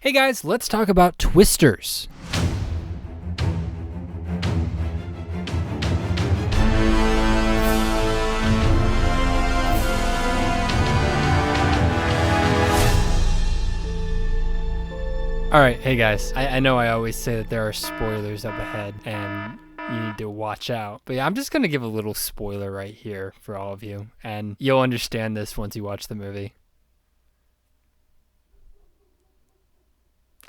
Hey guys, let's talk about Twisters. Alright, hey guys, I know I always say that there are spoilers up ahead and you need to watch out. But yeah, I'm just going to give a little spoiler right here for all of you, and you'll understand this once you watch the movie.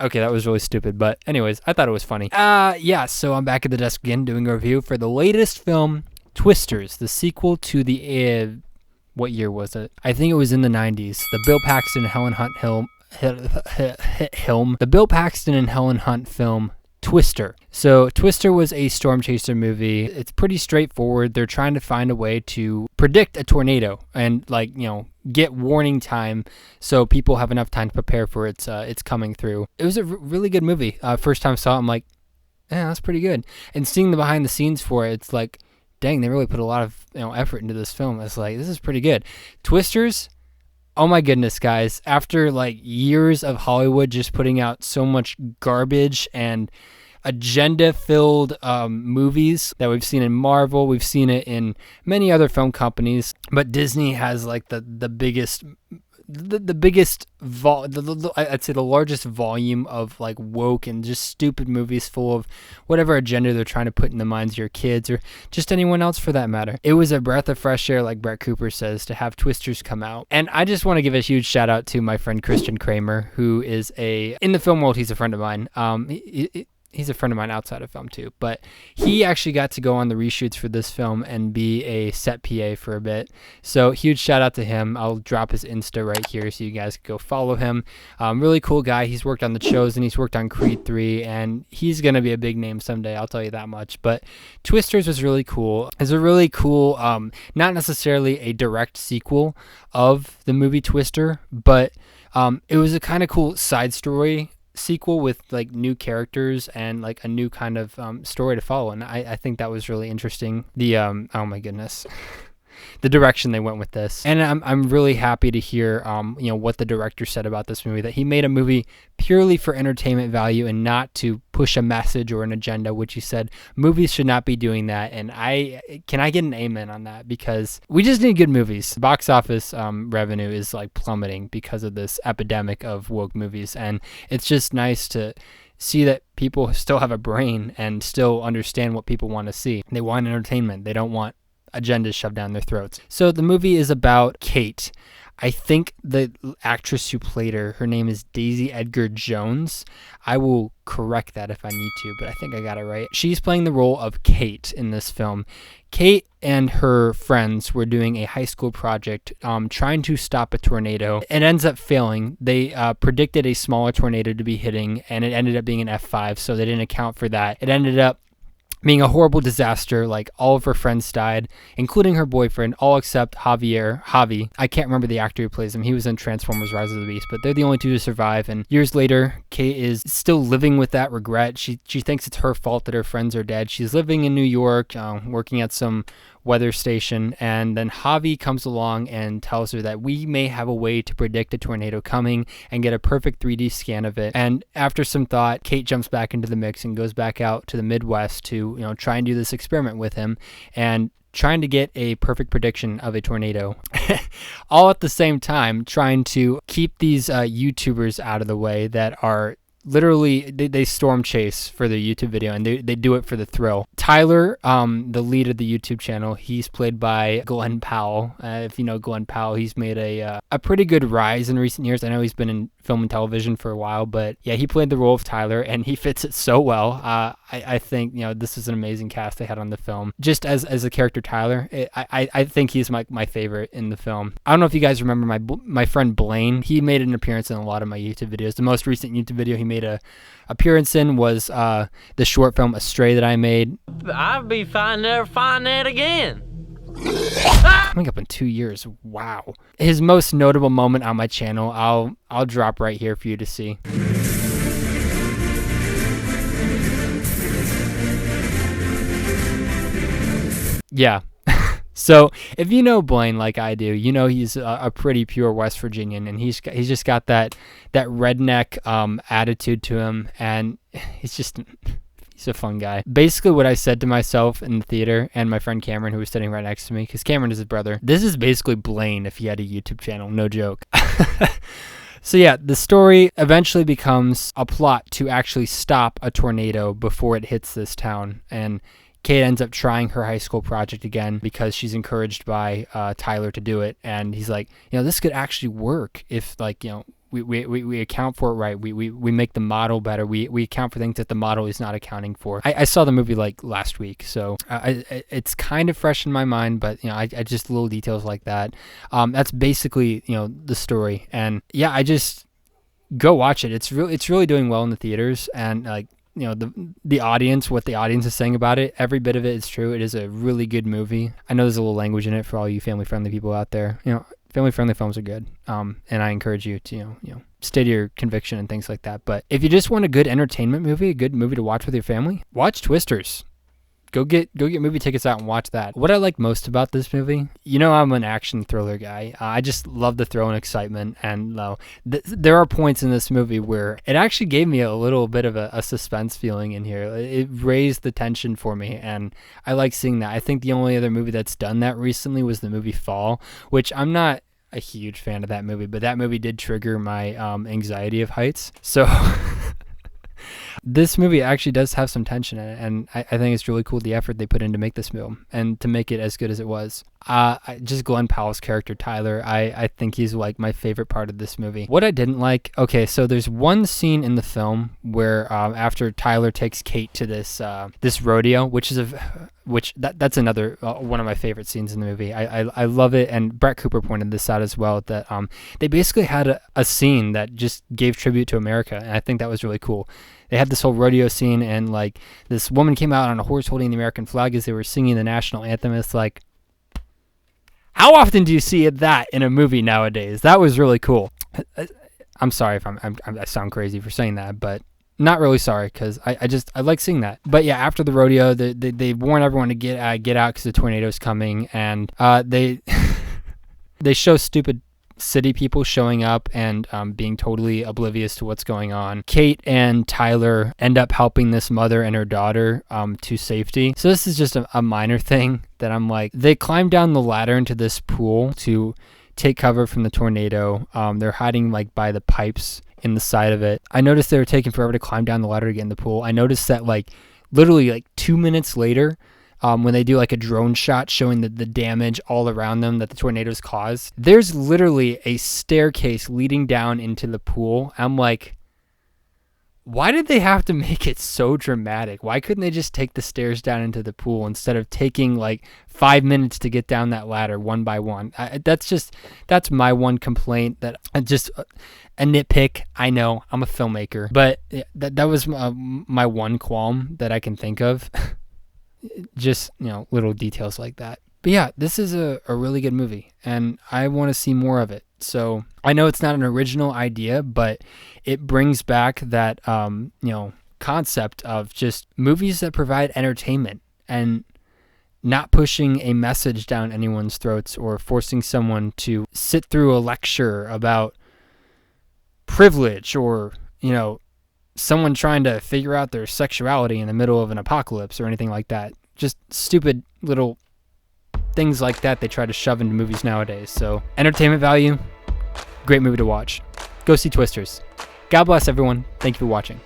Okay, that was really stupid, but anyways, I thought it was funny. Yeah, so I'm back at the desk again doing a review for the latest film, Twisters, the sequel to the, what year was it? I think it was in the 90s. The Bill Paxton and Helen Hunt the Bill Paxton and Helen Hunt film Twister. So Twister was a storm chaser movie. It's pretty straightforward. They're trying to find a way to predict a tornado and get warning time so people have enough time to prepare for its coming through. It was a really good movie. First time I saw it, I'm like, yeah, that's pretty good. And seeing the behind the scenes for it, it's like, dang, they really put a lot of effort into this film. It's like, this is pretty good. Twisters, oh my goodness, guys. After years of Hollywood just putting out so much garbage and agenda-filled movies that we've seen in Marvel, we've seen it in many other film companies, but Disney has the biggest I'd say the largest volume of woke and just stupid movies full of whatever agenda they're trying to put in the minds of your kids or just anyone else for that matter. It was a breath of fresh air, like Brett Cooper says, to have Twisters come out. And I just want to give a huge shout out to my friend Christian Kramer, who is in the film world, he's a friend of mine. He's a friend of mine outside of film too, but he actually got to go on the reshoots for this film and be a set PA for a bit. So huge shout out to him. I'll drop his Insta right here so you guys can go follow him. Really cool guy. He's worked on The Chosen. He's worked on Creed 3, and he's going to be a big name someday. I'll tell you that much. But Twisters was really cool. It's a really cool, not necessarily a direct sequel of the movie Twister, but it was a kind of cool side story sequel with new characters and a new kind of story to follow, and I think that was really interesting. The oh my goodness, the direction they went with this, and I'm really happy to hear what the director said about this movie, that he made a movie purely for entertainment value and not to push a message or an agenda, which he said movies should not be doing that. And I get an amen on that, because we just need good movies. Box office revenue is plummeting because of this epidemic of woke movies, and it's just nice to see that people still have a brain and still understand what people want to see. They want entertainment. They don't want agendas shoved down their throats. So the movie is about Kate. I think the actress who played her name is Daisy Edgar Jones. I will correct that if I need to, but I think I got it right. She's playing the role of Kate in this film. Kate and her friends were doing a high school project trying to stop a tornado. It ends up failing. They predicted a smaller tornado to be hitting, and it ended up being an F5, so they didn't account for that. It ended up being a horrible disaster. All of her friends died, including her boyfriend, all except Javi. I can't remember the actor who plays him. He was in Transformers Rise of the Beast, but they're the only two to survive. And years later, Kate is still living with that regret. She thinks it's her fault that her friends are dead. She's living in New York, working at some weather station, and then Javi comes along and tells her that we may have a way to predict a tornado coming and get a perfect 3D scan of it. And after some thought, Kate jumps back into the mix and goes back out to the Midwest to try and do this experiment with him and trying to get a perfect prediction of a tornado. All at the same time trying to keep these YouTubers out of the way that are literally, they storm chase for their YouTube video, and they do it for the thrill. Tyler, the lead of the YouTube channel, he's played by Glenn Powell. If you know Glenn Powell, he's made a pretty good rise in recent years. I know he's been in film and television for a while, but yeah, he played the role of Tyler, and he fits it so well. I think this is an amazing cast they had on the film. Just as a character, Tyler, I think he's my favorite in the film. I don't know if you guys remember my friend Blaine. He made an appearance in a lot of my YouTube videos. The most recent YouTube video he made a appearance in was the short film Astray that I made. I'll be fine, never find that again. Coming up in 2 years. Wow. His most notable moment on my channel, I'll drop right here for you to see. Yeah. So if you know Blaine like I do, you know he's a pretty pure West Virginian, and he's just got that redneck attitude to him, and he's a fun guy. Basically, what I said to myself in the theater, and my friend Cameron, who was sitting right next to me, because Cameron is his brother, this is basically Blaine if he had a YouTube channel, no joke. So yeah, the story eventually becomes a plot to actually stop a tornado before it hits this town, and Kate ends up trying her high school project again because she's encouraged by Tyler to do it, and he's like, this could actually work if, like, we account for it right. We make the model better. We account for things that the model is not accounting for. I saw the movie like last week, so it's kind of fresh in my mind, but I just little details like that. That's basically the story, and yeah, I just go watch it. It's really doing well in the theaters, and like the audience, what the audience is saying about it, every bit of it is true. It is a really good movie. I know there's a little language in it for all you family friendly people out there. Family-friendly films are good, and I encourage you to, stay to your conviction and things like that. But if you just want a good entertainment movie, a good movie to watch with your family, watch Twisters. Go get movie tickets out and watch that. What I like most about this movie, I'm an action thriller guy. I just love the thrill and excitement, and there are points in this movie where it actually gave me a little bit of a suspense feeling in here. It raised the tension for me, and I like seeing that. I think the only other movie that's done that recently was the movie Fall, which I'm not a huge fan of that movie, but that movie did trigger my anxiety of heights. So this movie actually does have some tension in it, and I think it's really cool the effort they put in to make this film and to make it as good as it was. Just Glenn Powell's character, Tyler, I think he's like my favorite part of this movie. What I didn't like, okay, so there's one scene in the film where after Tyler takes Kate to this rodeo, that's another one of my favorite scenes in the movie. I love it, and Brett Cooper pointed this out as well, that they basically had a scene that just gave tribute to America, and I think that was really cool. They had this whole rodeo scene, and like this woman came out on a horse holding the American flag as they were singing the national anthem. It's like, how often do you see that in a movie nowadays? That was really cool. I'm sorry if I sound crazy for saying that, but not really sorry, because I like seeing that. But yeah, after the rodeo, they warn everyone to get out because the tornado's coming, and they show stupid city people showing up and being totally oblivious to what's going on. Kate and Tyler end up helping this mother and her daughter to safety. So this is just a minor thing that I'm like, they climb down the ladder into this pool to take cover from the tornado. They're hiding like by the pipes in the side of it. I noticed they were taking forever to climb down the ladder to get in the pool. I noticed that like literally like 2 minutes later, when they do like a drone shot showing the damage all around them that the tornadoes caused, there's literally a staircase leading down into the pool. I'm like, why did they have to make it so dramatic? Why couldn't they just take the stairs down into the pool instead of taking like 5 minutes to get down that ladder one by one? That's my one complaint, that just a nitpick. I know I'm a filmmaker, but that was my one qualm that I can think of. Just little details like that. But yeah, this is a really good movie, and I want to see more of it. So I know it's not an original idea, but it brings back that concept of just movies that provide entertainment and not pushing a message down anyone's throats or forcing someone to sit through a lecture about privilege or someone trying to figure out their sexuality in the middle of an apocalypse or anything like that. Just stupid little things like that they try to shove into movies nowadays. So entertainment value, great movie to watch. Go see Twisters. God bless everyone. Thank you for watching.